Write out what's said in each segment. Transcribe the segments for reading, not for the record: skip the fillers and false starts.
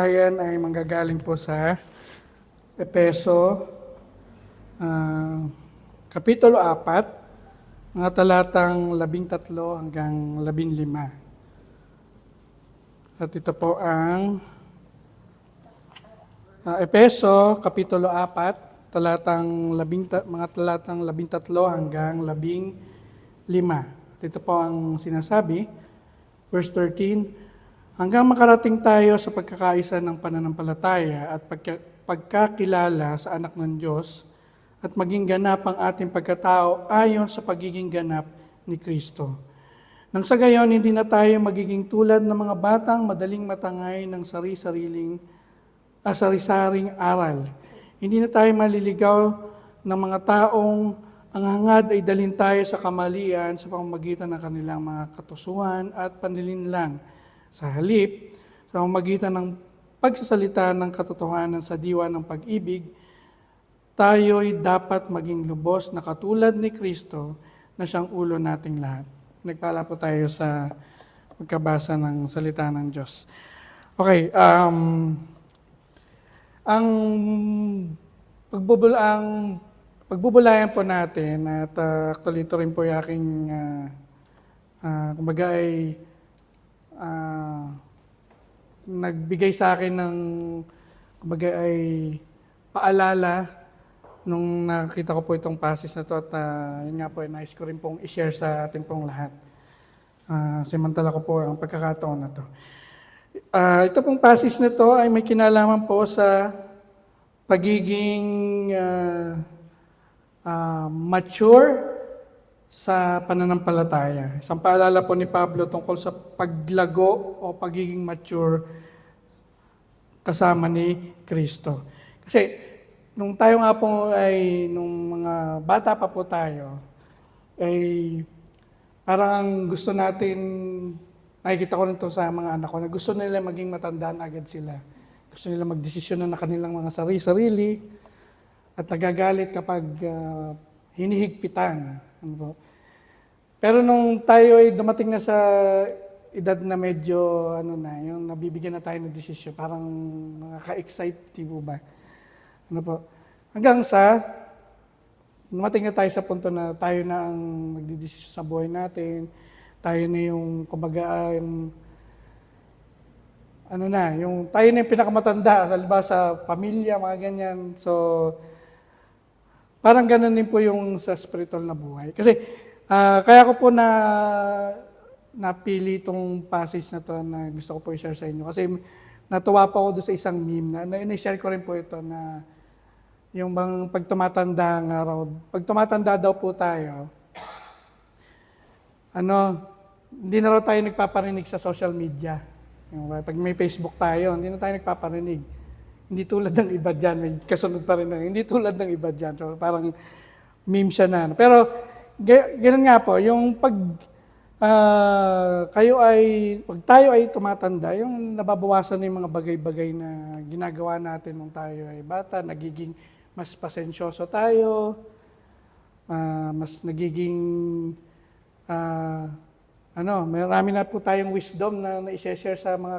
Ayan ay manggagaling po sa Epeso, Kapitulo 4, mga talatang 13 hanggang 15. At ito po ang Epeso, Kapitulo 4, mga talatang 13 hanggang 15. At ito po ang sinasabi, verse 13, hanggang makarating tayo sa pagkakaisa ng pananampalataya at pagkakilala sa anak ng Diyos at maging ganap ang ating pagkatao ayon sa pagiging ganap ni Kristo. Nang sa gayon, hindi na tayo magiging tulad ng mga batang madaling matangay ng sari-saring aral. Hindi na tayo maliligaw ng mga taong ang hangad ay dalhin tayo sa kamalian sa pamamagitan ng kanilang mga katusuhan at panlilinlang. Sa halip, sa pamamagitan ng pagsasalita ng katotohanan sa diwa ng pag-ibig, tayo'y dapat maging lubos na katulad ni Kristo na siyang ulo nating lahat. Nagpala po tayo sa pagkabasa ng salita ng Diyos. Okay, ang pagbubulayan po natin at actually ito rin po yung aking kumbaga ay nagbigay sa akin ng kumbaga ay paalala nung nakita ko po itong passage na to at yun nga po, nais ko rin pong i-share sa ating pong lahat. Simantala ko po ang pagkakataon na to. Ito pong passage na to ay may kinalaman po sa pagiging mature sa pananampalataya. Isang paalala po ni Pablo tungkol sa paglago o pagiging mature kasama ni Kristo. Kasi nung tayo nga po nung mga bata pa po tayo, ay parang gusto natin, nakikita ko nito sa mga anak ko, na gusto nila maging matandaan agad sila. Gusto nila magdesisyon na kanilang mga sarili-sarili at nagagalit kapag hinihigpitan. Pero nung tayo ay dumating na sa edad na medyo yung nabibigyan na tayo ng desisyon, parang nakaka-excite ba? Hanggang sa dumating na tayo sa punto na tayo na ang magdidesisyon sa buhay natin, tayo na yung kumbaga tayo na yung pinakamatanda sa pamilya, mga ganyan. So parang ganun din po yung sa spiritual na buhay. Kasi kaya ko po napili itong passage na to na gusto ko po i-share sa inyo. Kasi natuwa pa ako doon sa isang meme na i-share ko rin po ito na yung bang pag tumatanda daw po tayo, hindi na raw tayo nagpaparinig sa social media. Pag may Facebook tayo, hindi na tayo nagpaparinig. Hindi tulad ng iba dyan, may kasunod pa rin hindi tulad ng iba dyan. So, parang meme siya na. Pero, ganun nga po, yung pag tayo ay tumatanda, yung nababawasan yung mga bagay-bagay na ginagawa natin nung tayo ay bata, nagiging mas pasensyoso tayo, mas nagiging, marami na po tayong wisdom na i-share sa mga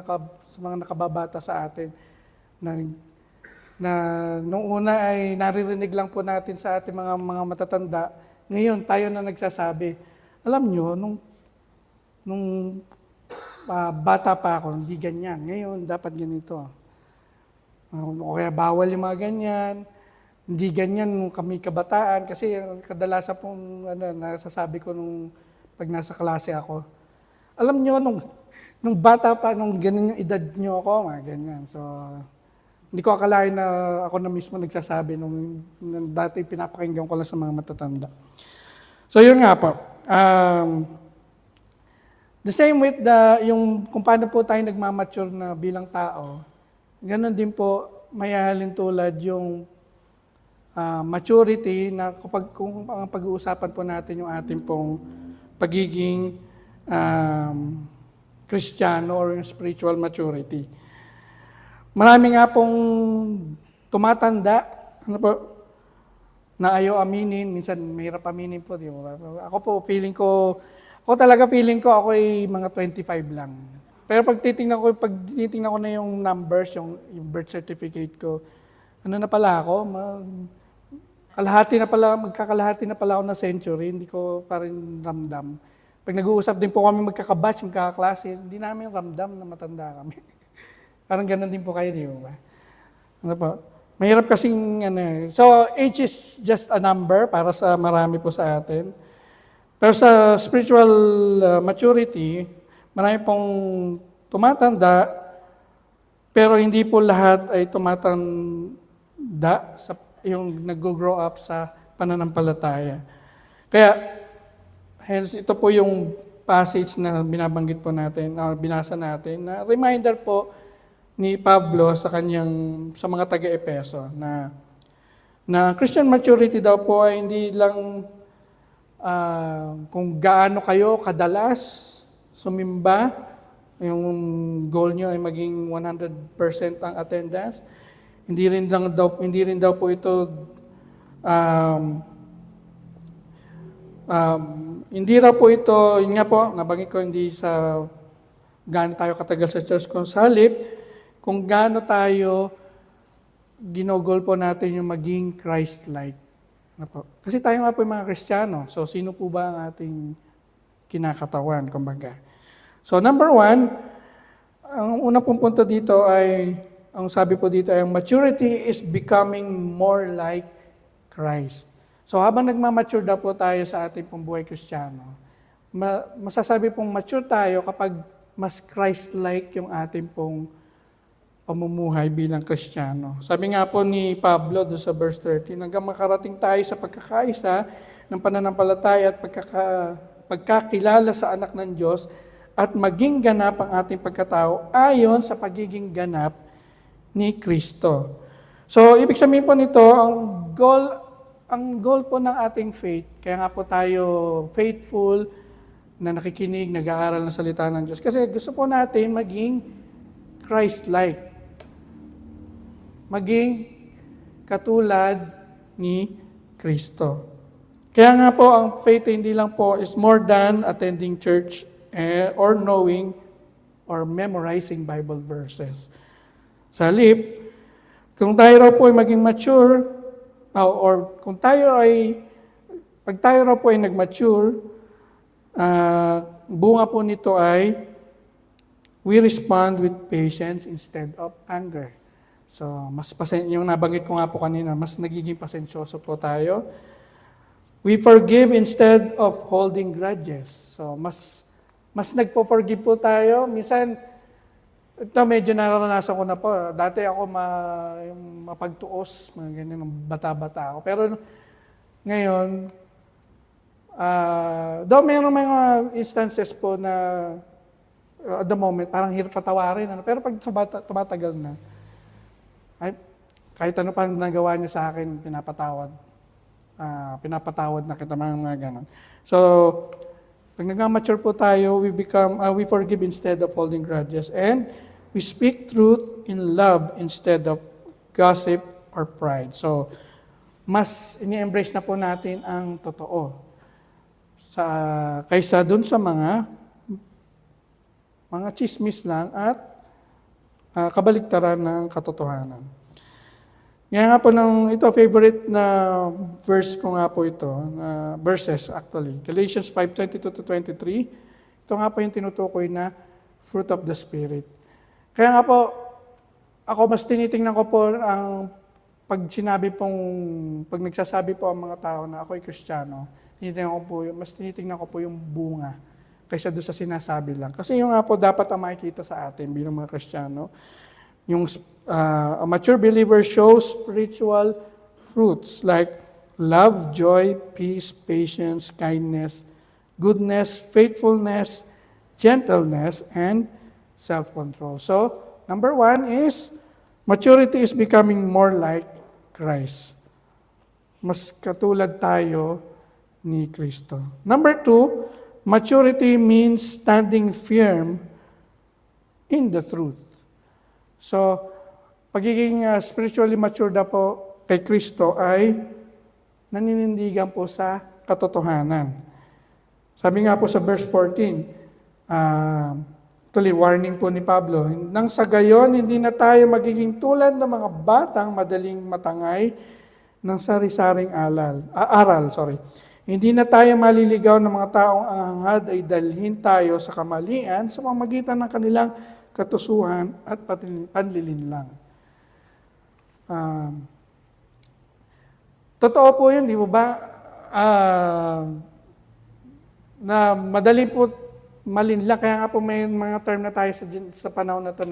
nakababata sa atin. Na nung una ay naririnig lang po natin sa ating mga matatanda, ngayon tayo na nagsasabi, alam nyo, nung bata pa ako, hindi ganyan. Ngayon, dapat ganito. O kaya bawal yung mga ganyan. Hindi ganyan nung kami kabataan. Kasi kadalasan pong nasasabi ko pag nasa klase ako. Alam nyo, nung bata pa, nung ganyan yung edad nyo ako, mga ganyan. So, hindi ko akalain na ako na mismo nagsasabi nung dati pinapakinggan ko lang sa mga matatanda. So, yun nga po. The same with kung paano po tayo nagmamature na bilang tao, ganun din po mayahalin tulad yung maturity na kung ang pag-uusapan po natin yung ating pong pagiging Kristiyano or yung spiritual maturity. Marami nga pong tumatanda, na ayaw aminin, minsan mahirap aminin po, di ba? Ako talaga feeling ko ako ay mga 25 lang. Pero pag titingnan ko na yung numbers, yung birth certificate ko, ano na pala ako, magkakalahati na pala ako na century, hindi ko pa rin ramdam. Pag nag-uusap din po kami magkakabatch, magkakaklase, hindi namin ramdam na matanda kami. Parang ganun din po kayo, di ba? Ano po? Mahirap kasing, so age is just a number para sa marami po sa atin. Pero sa spiritual maturity, marami pong tumatanda, pero hindi po lahat ay tumatanda sa yung nag-grow up sa pananampalataya. Kaya, hence, ito po yung passage na binabanggit po natin, binasa natin, na reminder po ni Pablo sa mga taga-Epeso na Christian maturity daw po ay hindi lang kung gaano kayo kadalas sumimba, yung goal nyo ay maging 100% ang attendance. Hindi rin daw po ito hindi raw po ito, yun nga po, nabanggit ko, hindi sa gaano tayo katagal sa church, kung sa halip, kung gaano tayo ginogol po natin yung maging Christ-like. Kasi tayo nga po yung mga Kristiyano, so sino po ba ang ating kinakatawan, kumbaga. So number 1, ang unang pong punto dito ay, ang sabi po dito ay, maturity is becoming more like Christ. So habang nagmamature daw po tayo sa ating pong buhay Kristiyano, masasabi pong mature tayo kapag mas Christ-like yung ating pong pamumuhay bilang Kristiyano. Sabi nga po ni Pablo doon sa verse 13, hanggang makarating tayo sa pagkakaisa ng pananampalataya at pagkakilala sa anak ng Diyos at maging ganap ang ating pagkatao ayon sa pagiging ganap ni Kristo. So, ibig sabihin po nito, ang goal po ng ating faith, kaya nga po tayo faithful, na nakikinig, nag-aaral ng salita ng Diyos. Kasi gusto po natin maging Christ-like. Maging katulad ni Kristo. Kaya nga po, ang faith hindi lang po is more than attending church or knowing or memorizing Bible verses. Sa halip, kung tayo raw po ay maging mature, or kung pag tayo raw po ay nag-mature, bunga po nito ay we respond with patience instead of anger. So, yung nabanggit ko nga po kanina, mas nagiging pasensyoso po tayo. We forgive instead of holding grudges. So, mas nagpo-forgive po tayo. Minsan, ito medyo naranasan ko na po. Dati ako yung mapagtuos, mga ganyan, bata-bata ako. Pero ngayon, daw mayroong mga instances po na at the moment, parang hirap patawarin. Pero pag tumatagal na, ay, kahit ano pa nagawa niya sa akin, pinapatawad na kita, mga ganon. So, pag nag-mature po tayo, we forgive instead of holding grudges, and we speak truth in love instead of gossip or pride. So, mas ini-embrace na po natin ang totoo kaysa dun sa mga chismis lang at kabaligtaran ng katotohanan. Kaya nga po ito, favorite na verse ko nga po ito, verses actually. Galatians 5:22-23. Ito nga po yung tinutukoy na fruit of the Spirit. Kaya nga po, ako mas tinitingnan ko po pag nagsasabi po ang mga tao na ako ay Kristiyano, mas tinitingnan ko po yung bunga kaysa doon sa sinasabi lang. Kasi yung nga po dapat ang makikita sa atin bilang mga Kristiyano, yung a mature believer shows spiritual fruits like love, joy, peace, patience, kindness, goodness, faithfulness, gentleness, and self-control. So, number 1 is maturity is becoming more like Christ. Mas katulad tayo ni Kristo. Number 2, maturity means standing firm in the truth. So, pagiging spiritually mature na po kay Kristo ay naninindigan po sa katotohanan. Sabi nga po sa verse 14, Actually, warning po ni Pablo, nang sa gayon, hindi na tayo magiging tulad ng mga batang madaling matangay ng sari-saring aral. Hindi na tayo maliligaw ng mga taong ang hangad ay dalhin tayo sa kamalian sa pamamagitan ng kanilang katusuhan at panlilinlang. Totoo po yun, di ba? Na madali po malinlang. Kaya nga po may mga term na tayo sa panahon na ito,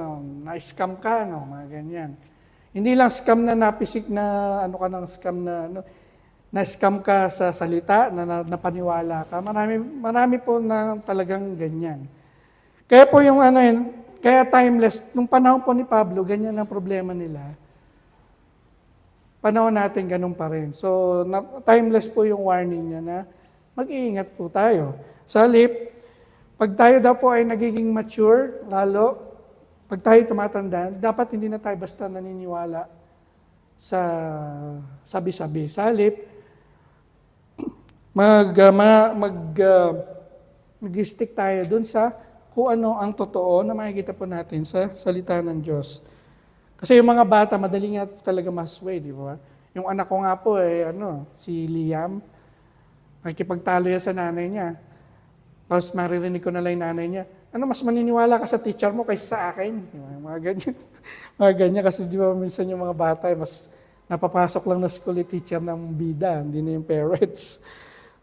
na-scam ka, mga ganyan. Hindi lang scam na napisik na, na-scam ka sa salita, na napaniwala ka. Marami po na talagang ganyan. Kaya po yung kaya timeless, nung panahon po ni Pablo, ganyan ang problema nila. Panahon natin ganun pa rin. So, timeless po yung warning niya na mag-iingat po tayo. Sa halip, pag tayo daw po ay nagiging mature, lalo, pag tayo tumatanda, dapat hindi na tayo basta naniniwala sa sabi-sabi. Sa halip, mag-stick tayo dun sa kung ano ang totoo na makikita po natin sa salita ng Diyos. Kasi yung mga bata, madali nga talaga masway, di ba? Yung anak ko nga po, si Liam, nakikipagtalo yan sa nanay niya. Tapos maririnig ko na lang yung nanay niya, mas maniniwala ka sa teacher mo kaysa sa akin? Mga ganyan. Mga ganyan, kasi di ba minsan yung mga bata, mas napapasok lang na school yung teacher ng bida, hindi na yung parents.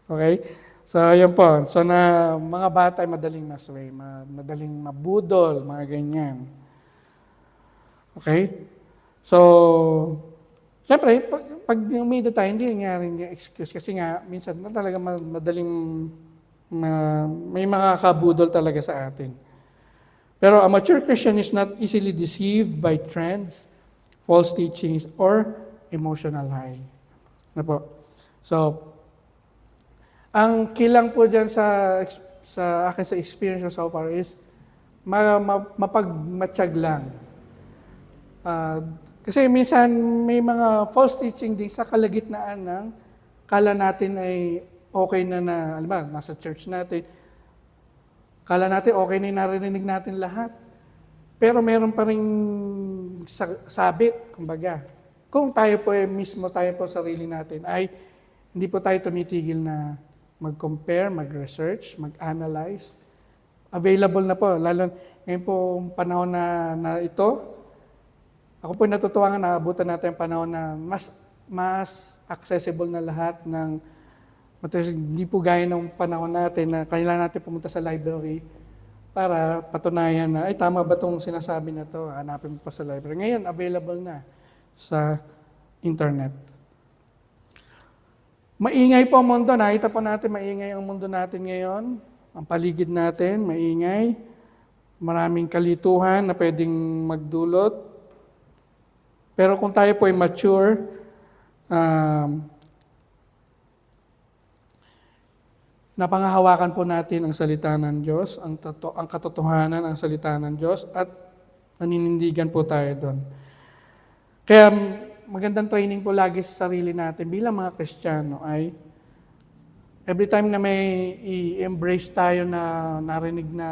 Okay? So, yun po. So, mga bata ay madaling masway, madaling mabudol, mga ganyan. Okay? So, siyempre, pag umida tayo, hindi nga rin yung excuse kasi nga, minsan talaga madaling may mga kabudol talaga sa atin. Pero a mature Christian is not easily deceived by trends, false teachings, or emotional high. Ano po? So, ang kilang po dyan sa akin sa experience so far is mapagmatsyag lang. Kasi minsan may mga false teaching din sa kalagitnaan ng kala natin ay okay na alam ba, nasa church natin, kala natin okay na yung narinig natin lahat. Pero meron pa rin sabit, kumbaga. Kung tayo po mismo, tayo po sarili natin, ay hindi po tayo tumitigil na mag-compare, mag-research, mag-analyze. Available na po, lalo ngayon po panahon na ito, ako po natutuwa nga naabutan natin ang panahon na mas accessible na lahat ng hindi po gaya ng panahon natin na kailangan natin pumunta sa library para patunayan na, ay tama ba itong sinasabi na ito, hanapin mo pa sa library. Ngayon, available na sa internet. Maingay po ang mundo. Nakita po natin, maingay ang mundo natin ngayon. Ang paligid natin, maingay. Maraming kalituhan na pwedeng magdulot. Pero kung tayo po ay mature, napangahawakan po natin ang salita ng Diyos, ang katotohanan ng salita ng Diyos, at naninindigan po tayo doon. Kaya magandang training po lagi sa sarili natin bilang mga Kristiyano ay every time na may i-embrace tayo na narinig na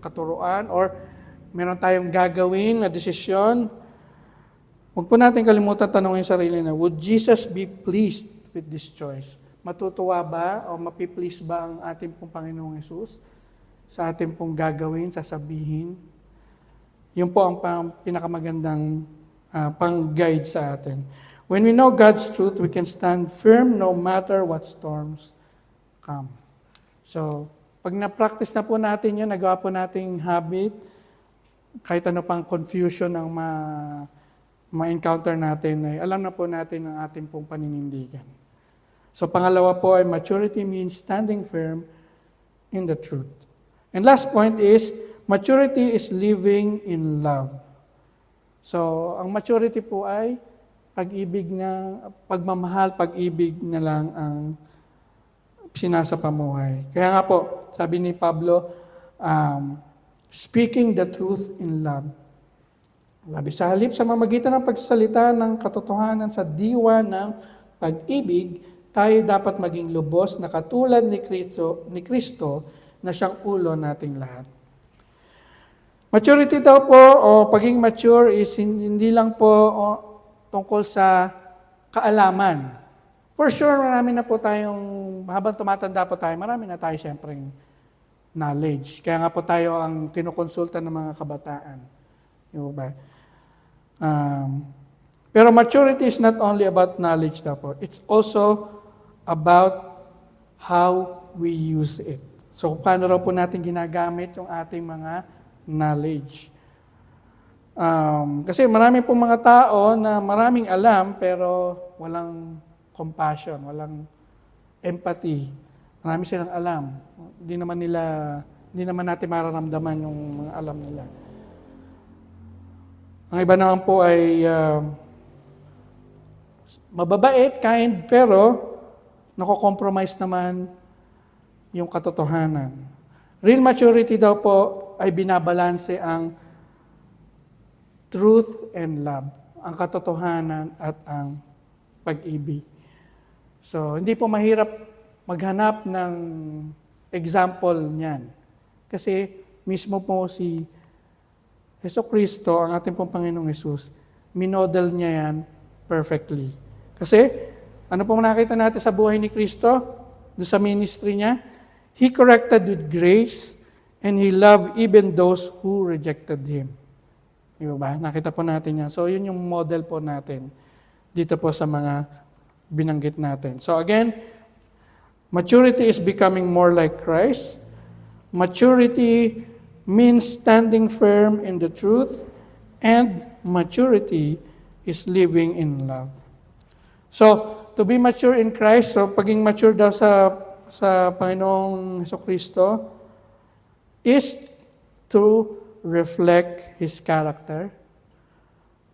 katuruan or meron tayong gagawin na desisyon, huwag po natin kalimutan tanongin yung sarili na, would Jesus be pleased with this choice? Matutuwa ba o mapiplease ba ang ating pong Panginoong Hesus sa ating pong gagawin, sasabihin? Yun po ang pinakamagandang pang-guide sa atin. When we know God's truth, we can stand firm no matter what storms come. So, pag na-practice na po natin yun, nagawa po nating habit, kahit ano pang confusion ang ma-encounter natin, ay alam na po natin ang ating pong paninindigan. So, pangalawa po ay maturity means standing firm in the truth. And last point is, maturity is living in love. So, ang maturity po ay pag-ibig na, pagmamahal, pag-ibig na lang ang sinasapamuhay. Kaya nga po, sabi ni Pablo, speaking the truth in love. Sabi, sa halip sa mamagitan ng pagsasalita ng katotohanan sa diwa ng pag-ibig, tayo dapat maging lubos na katulad ni Kristo na siyang ulo nating lahat. Maturity daw po o pagiging mature is hindi lang po tungkol sa kaalaman. For sure, marami na po tayong, habang tumatanda po tayo, marami na tayo siyempre knowledge. Kaya nga po tayo ang kinukonsulta ng mga kabataan. Yung ba? Pero maturity is not only about knowledge daw po. It's also about how we use it. So, paano raw po natin ginagamit yung ating mga knowledge. Kasi marami pong mga tao na maraming alam pero walang compassion, walang empathy. Marami silang alam. Hindi naman natin mararamdaman yung mga alam nila. Ang iba naman po ay mababait, kind, pero nako-compromise naman yung katotohanan. Real maturity daw po ay binabalanse ang truth and love, ang katotohanan at ang pag-ibig. So, hindi po mahirap maghanap ng example niyan. Kasi mismo po si Jesucristo, ang ating pong Panginoong Jesus, minodel niya yan perfectly. Kasi, ano pong nakita natin sa buhay ni Kristo, doon sa ministry niya, He corrected with grace, and He loved even those who rejected Him. Di ba? Nakita po natin yan. So, yun yung model po natin dito po sa mga binanggit natin. So, again, maturity is becoming more like Christ. Maturity means standing firm in the truth, and maturity is living in love. So, to be mature in Christ, so paging mature daw sa Panginoong Jesucristo, is to reflect His character,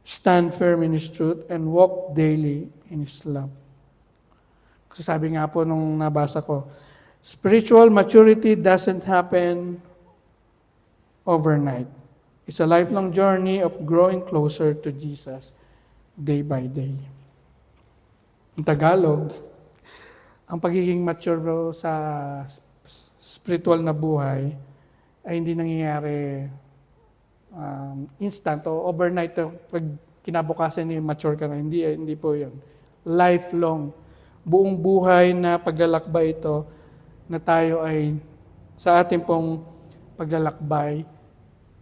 stand firm in His truth, and walk daily in His love. Kasi sabi nga po nung nabasa ko, spiritual maturity doesn't happen overnight. It's a lifelong journey of growing closer to Jesus day by day. Ang Tagalog, ang pagiging mature sa spiritual na buhay ay hindi nangyayari instant o overnight. Pag kinabukasan niyo mature ka na, hindi po yun. Lifelong, buong buhay na paglalakbay ito na tayo ay sa ating pong paglalakbay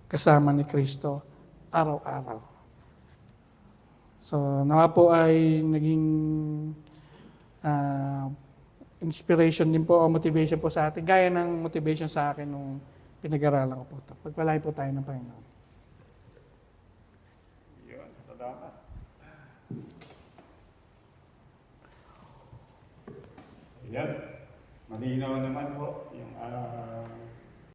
kasama ni Kristo araw-araw. So, nawa po ay naging inspiration din po o motivation po sa atin. Gaya ng motivation sa akin nung pinag-aralan ko po ito. Pagpalain po tayo ng Panginoon. Yun, salamat. Yan, malinaw naman po yung